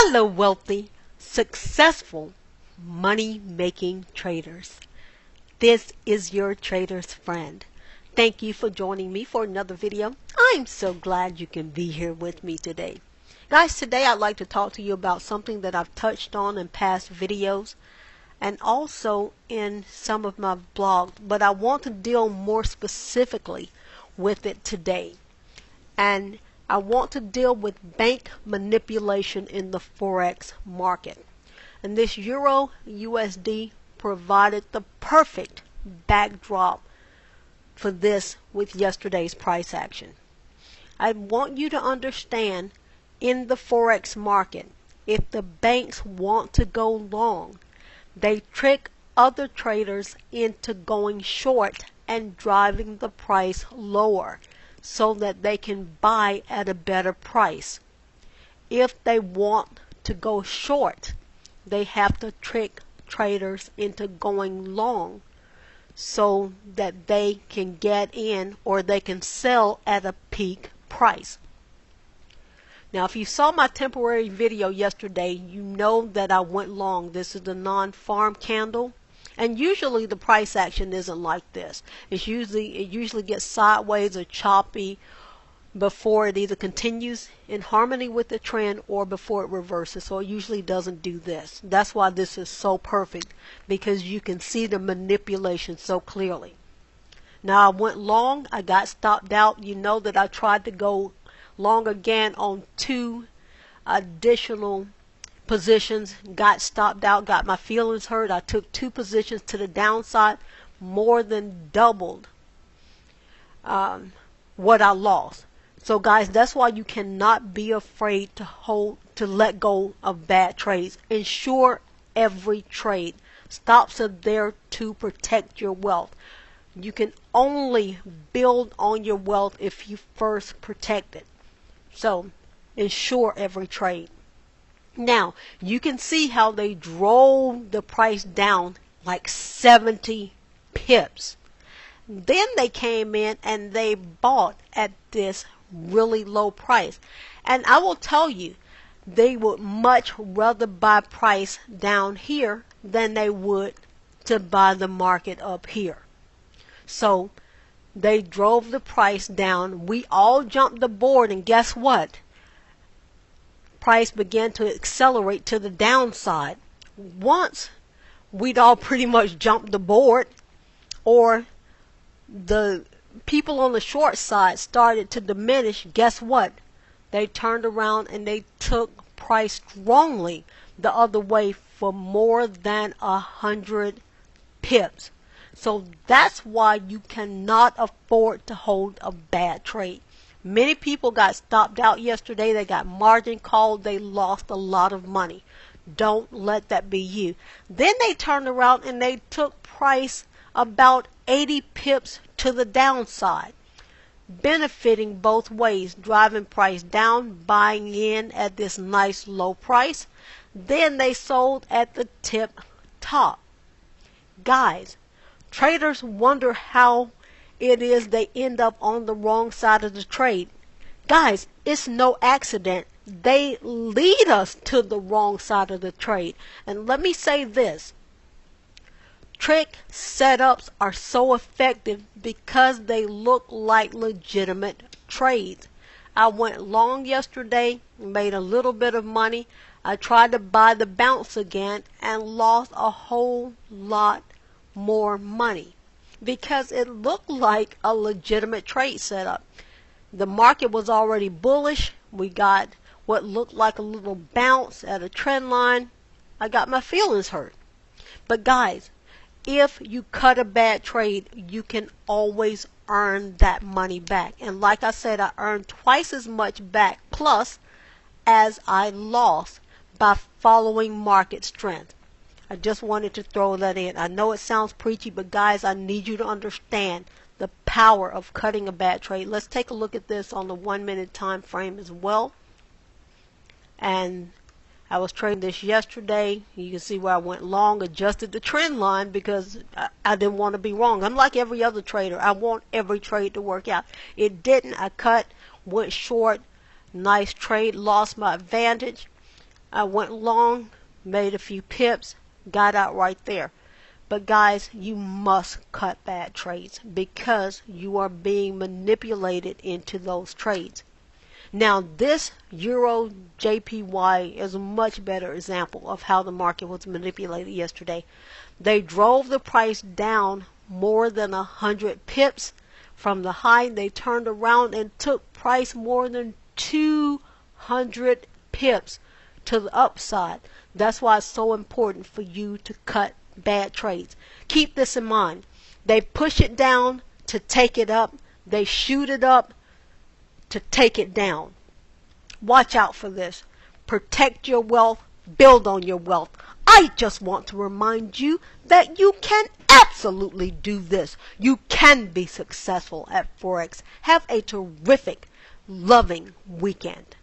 Hello, wealthy, successful, money-making traders. This is your trader's friend. Thank you for joining me for another video. I'm so glad you can be here with me today. Guys, today I'd like to talk to you about something that I've touched on in past videos and also in some of my blogs, but I want to deal more specifically with it today. And I want to deal with bank manipulation in the Forex market. And this Euro USD provided the perfect backdrop for this with yesterday's price action. I want you to understand, in the Forex market, if the banks want to go long, they trick other traders into going short and driving the price lower, so that they can buy at a better price. If they want to go short, they have to trick traders into going long so that they can get in or they can sell at a peak price. Now, if you saw my temporary video yesterday, you know that I went long. This is the non-farm candle. And usually the price action isn't like this. It usually gets sideways or choppy before it either continues in harmony with the trend or before it reverses. So it usually doesn't do this. That's why this is so perfect, because you can see the manipulation so clearly. Now, I went long. I got stopped out. You know that I tried to go long again on two additional positions, got stopped out, got my feelings hurt. I took two positions to the downside, more than doubled what I lost. So guys, that's why you cannot be afraid to let go of bad trades. Ensure every trade. Stops are there to protect your wealth. You can only build on your wealth if you first protect it. So ensure every trade. Now, you can see how they drove the price down like 70 pips. Then they came in and they bought at this really low price. And I will tell you, they would much rather buy price down here than they would to buy the market up here. So they drove the price down. We all jumped aboard, and guess what? Price began to accelerate to the downside. Once we'd all pretty much jumped aboard, or the people on the short side started to diminish, guess what? They turned around and they took price strongly the other way for more than 100 pips. So that's why you cannot afford to hold a bad trade. Many people got stopped out yesterday. They got margin called. They lost a lot of money. Don't let that be you. Then they turned around and they took price about 80 pips to the downside, benefiting both ways, driving price down, buying in at this nice low price. Then they sold at the tip top. Guys, traders wonder how it is they end up on the wrong side of the trade. Guys, it's no accident. They lead us to the wrong side of the trade. And let me say this. Trick setups are so effective because they look like legitimate trades. I went long yesterday, made a little bit of money. I tried to buy the bounce again and lost a whole lot more money, because it looked like a legitimate trade setup. The market was already bullish. We got what looked like a little bounce at a trend line. I got my feelings hurt. But guys, if you cut a bad trade, you can always earn that money back. And like I said, I earned twice as much back plus as I lost by following market strength. I just wanted to throw that in. I know it sounds preachy, but guys, I need you to understand the power of cutting a bad trade. Let's take a look at this on the 1 minute time frame as well. And I was trading this yesterday. You can see where I went long, adjusted the trend line because I didn't want to be wrong. I'm like every other trader. I want every trade to work out. It didn't. I cut, went short, nice trade, lost my advantage. I went long, made a few pips, got out right there. But guys, you must cut bad trades because you are being manipulated into those trades. Now this Euro JPY is a much better example of how the market was manipulated yesterday. They drove the price down more than 100 pips from the high. They turned around and took price more than 200 pips to the upside. That's why it's so important for you to cut bad trades. Keep this in mind. They push it down to take it up. They shoot it up to take it down. Watch out for this. Protect your wealth. Build on your wealth. I just want to remind you that you can absolutely do this. You can be successful at Forex. Have a terrific, loving weekend.